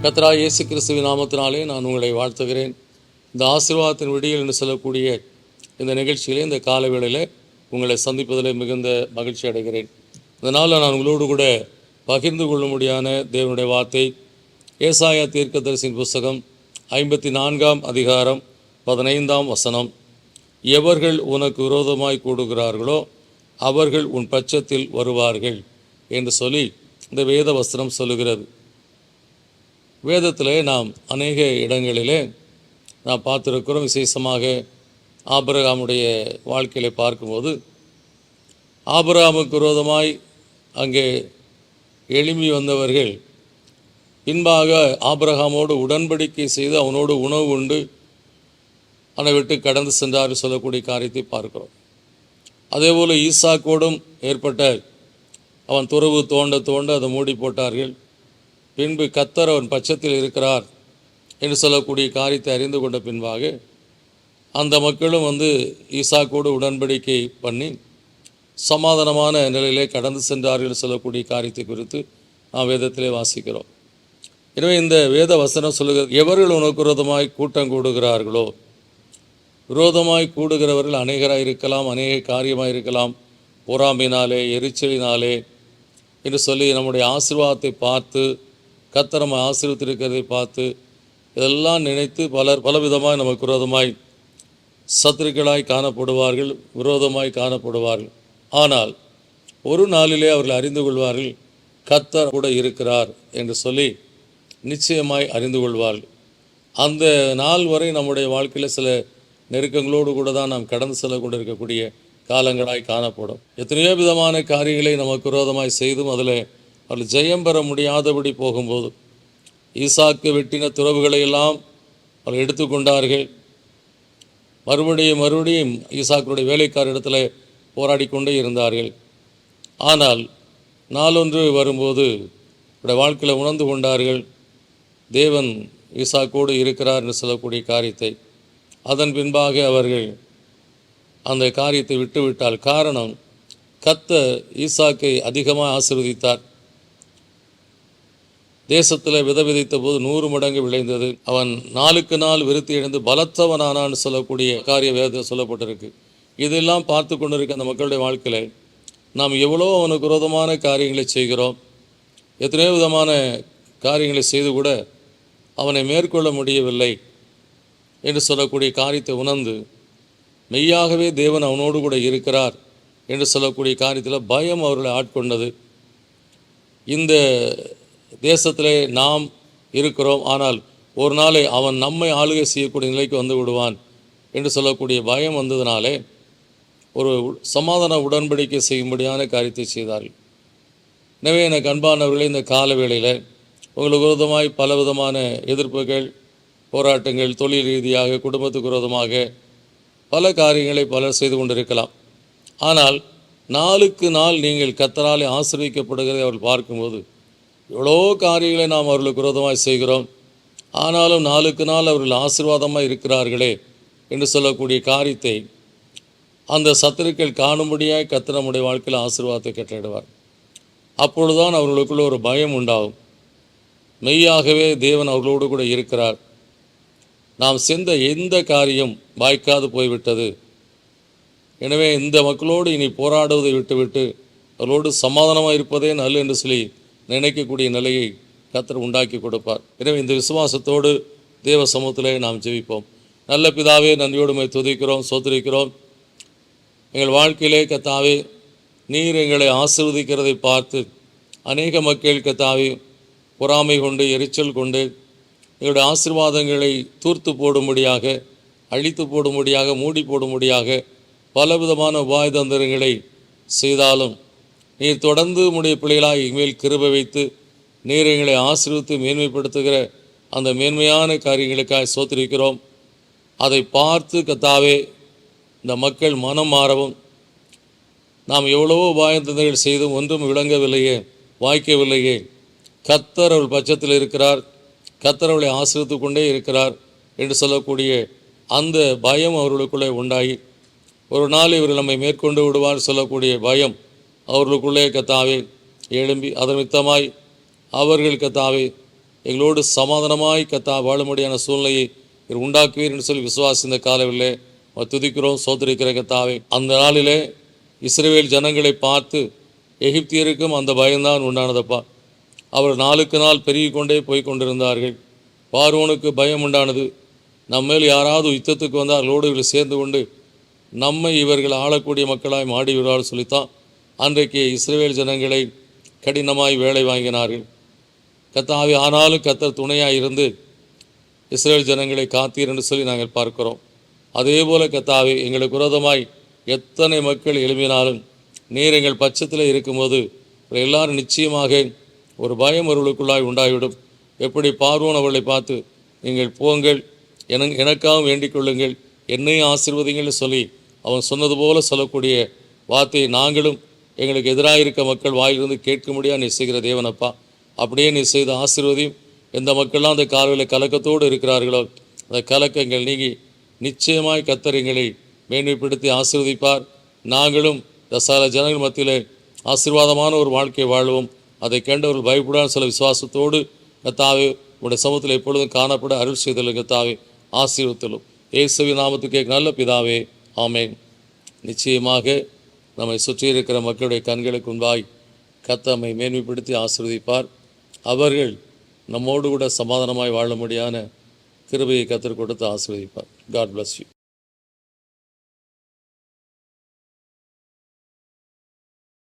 கர்த்தராகிய இயேசு கிறிஸ்துவின் நாமத்தினாலே நான் உங்களை வாழ்த்துகிறேன். இந்த ஆசீர்வாதத்தின் விடியல் என்று சொல்லக்கூடிய இந்த நிகழ்ச்சியிலே இந்த காலவேளையில் உங்களை சந்திப்பதில் மிகுந்த மகிழ்ச்சி அடைகிறேன். இதனால் நான் உங்களோடு கூட பகிர்ந்து கொள்ளும்படியான தேவனுடைய வார்த்தை ஏசாயா தீர்க்கதரிசியின் புஸ்தகம் 54ஆம் அதிகாரம் 15ஆம் வசனம். எவர்கள் உனக்கு விரோதமாய் கூடுகிறார்களோ அவர்கள் உன் பட்சத்தில் வருவார்கள் என்று சொல்லி இந்த வேத வசனம் சொல்லுகிறது. வேதத்தில் நாம் அநேக இடங்களிலே நாம் பார்த்துருக்கிறோம். விசேஷமாக ஆபிரகாமுடைய வாழ்க்கையில பார்க்கும்போது ஆபிரகாமுக்கு விரோதமாய் அங்கே எழும்பி வந்தவர்கள் பின்பாக ஆபிரகாமோடு உடன்படிக்கை செய்து அவனோடு உணவு உண்டு அவனை விட்டு கடந்து சென்றார் சொல்லக்கூடிய காரியத்தை பார்க்கிறோம். அதேபோல் ஈசாக்கோடும் ஏற்பட்ட அவன் துறவு தோண்ட அதை மூடி போட்டார்கள். பின்பு கர்த்தர் அவன் பட்சத்தில் இருக்கிறார் என்று சொல்லக்கூடிய காரியத்தை அறிந்து கொண்ட பின்பாக அந்த மக்களும் ஈசாக்கோடு உடன்படிக்கை பண்ணி சமாதானமான நிலையிலே கடந்து சென்றார்கள் சொல்லக்கூடிய காரியத்தை குறித்து நாம் வேதத்திலே வாசிக்கிறோம். எனவே இந்த வேத வசனம் சொல்லுகிறது, எவர்கள் உனக்கு விரோதமாய் கூட்டம் கூடுகிறார்களோ, விரோதமாய் கூடுகிறவர்கள் அநேகராக இருக்கலாம், அநேக காரியமாக இருக்கலாம், பொறாமையினாலே எரிச்சலினாலே என்று சொல்லி நம்முடைய ஆசீர்வாதத்தை பார்த்து கர்த்தர் நம்ம ஆசீர்வதித்திருக்கிறதை பார்த்து இதெல்லாம் நினைத்து பலவிதமாய் நமக்கு விரோதமாய் சத்துருக்களாய் காணப்படுவார்கள், விரோதமாய் காணப்படுவார்கள். ஆனால் ஒரு நாளிலே அவர்கள் அறிந்து கொள்வார்கள் கர்த்தர் கூட இருக்கிறார் என்று சொல்லி நிச்சயமாய் அறிந்து கொள்வார்கள். அந்த நாள் வரை நம்முடைய வாழ்க்கையில் சில நெருக்கங்களோடு கூட தான் நாம் கடந்து செல்ல கொண்டு இருக்கக்கூடிய காலங்களாய் காணப்படும். எத்தனையோ விதமான காரியங்களை நமக்கு விரோதமாய் செய்தும் அதில் அவர்கள் ஜெயம் பெற முடியாதபடி போகும்போது ஈசாக்கு வெட்டின துறவுகளை எல்லாம் அவர்கள் எடுத்துக்கொண்டார்கள். மறுபடியும் ஈசாக்குடைய வேலைக்காரிடத்தில் போராடி கொண்டே இருந்தார்கள். ஆனால் நாளொன்று வரும்போது அவருடைய வாழ்க்கையில் உணர்ந்து கொண்டார்கள் தேவன் ஈசாக்கோடு இருக்கிறார் என்று சொல்லக்கூடிய காரியத்தை. அதன் பின்பாக அவர்கள் அந்த காரியத்தை விட்டுவிட்டால். காரணம், கர்த்தர் ஈசாக்கை அதிகமாக ஆசீர்வதித்தார். தேசத்தில் விதைத்த போது 100 மடங்கு விளைந்தது. அவன் நாளுக்கு நாள் விருத்தி அடைந்து பலத்தவனானான்னு சொல்லக்கூடிய காரிய வேதத்தில் சொல்லப்பட்டிருக்கு. இதெல்லாம் பார்த்து கொண்டு இருக்க அந்த மக்களுடைய வாழ்க்கையில் நாம் எவ்வளோ அவனுக்கு விரோதமான காரியங்களை செய்கிறோம், எத்தனையோ விதமான காரியங்களை செய்து கூட அவனை மேற்கொள்ள முடியவில்லை என்று சொல்லக்கூடிய காரியத்தை உணர்ந்து மெய்யாகவே தேவன் அவனோடு கூட இருக்கிறார் என்று சொல்லக்கூடிய காரியத்தில் பயம் அவர்களை ஆட்கொண்டது. இந்த தேசத்திலே நாம் இருக்கிறோம், ஆனால் ஒரு நாளை அவன் நம்மை ஆளுகை செய்யக்கூடிய நிலைக்கு வந்து விடுவான் என்று சொல்லக்கூடிய பயம் வந்ததினாலே ஒரு சமாதான உடன்படிக்கை செய்யும்படியான காரியத்தை செய்தார்கள். எனவே எனக்கு அன்பானவர்களே, இந்த கால வேளையில் உங்களுக்கு விரோதமாய் பலவிதமான எதிர்ப்புகள், போராட்டங்கள், தொழில் ரீதியாக, குடும்பத்துக்கு விரோதமாக பல காரியங்களை பலர் செய்து கொண்டிருக்கலாம். ஆனால் நாளுக்கு நாள் நீங்கள் கர்த்தராலே ஆசீர்வதிக்கப்படுகிறதை அவர்கள் பார்க்கும்போது எவ்வளோ காரியங்களை நாம் அவர்களுக்கு விரோதமாக செய்கிறோம், ஆனாலும் நாளுக்கு நாள் அவர்கள் ஆசீர்வாதமாக இருக்கிறார்களே என்று சொல்லக்கூடிய காரியத்தை அந்த சத்துருக்கள் காணும்படியாக கர்த்தர் நம்முடைய வாழ்க்கையில் ஆசீர்வாதத்தை கட்டளையிடுவார். அப்பொழுதுதான் அவர்களுக்குள்ள ஒரு பயம் உண்டாகும். மெய்யாகவே தேவன் அவர்களோடு கூட இருக்கிறார், நாம் சென்ற எந்த காரியம் வாய்க்காது போய்விட்டது, எனவே இந்த மக்களோடு இனி போராடுவதை விட்டுவிட்டு அவர்களோடு சமாதானமாக இருப்பதே நல்ல என்று சொல்லி நினைக்கக்கூடிய நிலையை கர்த்தர் உண்டாக்கி கொடுப்பார். எனவே இந்த விசுவாசத்தோடு தேவ சமூகத்திலே நாம் ஜெபிப்போம். நல்ல பிதாவே, நன்றியோடு உம்மை துதிக்கிறோம், ஸ்தோத்திரிக்கிறோம். எங்கள் வாழ்க்கையிலே கர்த்தாவே நீர் எங்களை ஆசீர்வதிக்கிறதை பார்த்து அநேக மக்கள் கர்த்தாவே பொறாமை கொண்டு எரிச்சல் கொண்டு எங்களுடைய ஆசீர்வாதங்களை தூர்த்து போடும்படியாக, அழித்து போடும்படியாக, மூடி போடும்படியாக பலவிதமான உபாயதந்திரங்களை செய்தாலும் நீர் தொடர்ந்து உம்முடைய பிள்ளைகளாய் எங்கள் கிருபை வைத்து நீர் எங்களை ஆசீர்வித்து மேன்மைப்படுத்துகிற அந்த மேன்மையான காரியங்களுக்காக ஸ்தோத்திரிக்கிறோம். அதை பார்த்து கர்த்தாவே இந்த மக்கள் மனம் மாறவும், நாம் எவ்வளவோ உபாயதந்திரங்கள் செய்தும் ஒன்றும் விளங்கவில்லையே, வாய்க்கவில்லையே, கர்த்தர் அவள் பட்சத்தில் இருக்கிறார், கர்த்தர் அவளை ஆசீர்வித்து கொண்டே இருக்கிறார் என்று சொல்லக்கூடிய அந்த பயம் அவர்களுக்குள்ளே உண்டாகி ஒரு நாள் இவர் நம்மை மேற்கொண்டு விடுவார் சொல்லக்கூடிய பயம் அவர்களுக்குள்ளே கர்த்தாவே எழும்பி அதன் மித்தமாய் அவர்கள் கர்த்தாவே எங்களோடு சமாதானமாய் வாழும்படியான சூழ்நிலையை நீர் உண்டாக்குவீர் என்று சொல்லி விசுவாசித்த காலவில்லை துதிக்கிறோம், சோதரிக்கிற கத்தாவே. அந்த நாளிலே இஸ்ரவேல் ஜனங்களை பார்த்து எகிப்தியருக்கும் அந்த பயம்தான் உண்டானதப்பா. அவர் நாளுக்கு நாள் பெருகி கொண்டே போய் கொண்டிருந்தார்கள். பார்வோனுக்கு பயம் உண்டானது. நம்மேல் யாராவது யுத்தத்துக்கு வந்து அவர்களோடு சேர்ந்து கொண்டு நம்மை இவர்கள் ஆளக்கூடிய மக்களாய் மாடிவிடுவார்கள் சொல்லித்தான் அன்றைக்கு இஸ்ரவேல் ஜனங்களை கடினமாய் வேலை வாங்கினார்கள் கத்தாவே. ஆனாலும் கர்த்தர் துணையாக இருந்து இஸ்ரவேல் ஜனங்களை காத்தீர் என்று சொல்லி நாங்கள் பார்க்கிறோம். அதே போல கத்தாவே, எங்களுக்கு விரோதமாய் எத்தனை மக்கள் எழுப்பினாலும் நீர் எங்கள் பட்சத்தில் இருக்கும்போது எல்லாரும் நிச்சயமாக ஒரு பயம் அவர்களுக்குள்ளாய் உண்டாகிவிடும். எப்படி பார்வோன் அவர்களை பார்த்து நீங்கள் போங்கள், எனக்காகவும் வேண்டிக் கொள்ளுங்கள், என்னையும் ஆசீர்வதிங்கள்னு சொல்லி அவன் சொன்னது போல சொல்லக்கூடிய வார்த்தையை நாங்களும் எங்களுக்கு எதிராக இருக்க மக்கள் வாயிலிருந்து கேட்க முடியாது நீ செய்கிற தேவனப்பா. அப்படியே நீ செய்த ஆசீர்வதியும். எந்த மக்கள்லாம் அந்த காலையில் கலக்கத்தோடு இருக்கிறார்களோ அந்த கலக்கங்கள் நீங்கி நிச்சயமாய் கர்த்தர் எங்களை மேன்மைப்படுத்தி ஆசீர்வதிப்பார். நாங்களும் தசால ஜனங்கள் மத்தியில் ஆசீர்வாதமான ஒரு வாழ்க்கை வாழ்வோம். அதை கண்டவர்கள் பயப்படாத சில விசுவாசத்தோடு கர்த்தாவே உடைய சமூகத்தில் எப்பொழுதும் காணப்பட அருள் செய்தலும் கர்த்தாவே ஆசீர்வதித்தலும் இயேசுவின் நாமத்துக்கு நல்ல பிதாவே, ஆமென். நிச்சயமாக நம்மை சுற்றி இருக்கிற மக்களுடைய கண்களுக்கு முன்பாய் கர்த்தர் நம்மை மேன்மைப்படுத்தி ஆசீர்வதிப்பார். அவர்கள் நம்மோடு கூட சமாதானமாய் வாழும்படியான கிருபையை கர்த்தர் கொடுத்து ஆசீர்வதிப்பார். God bless you.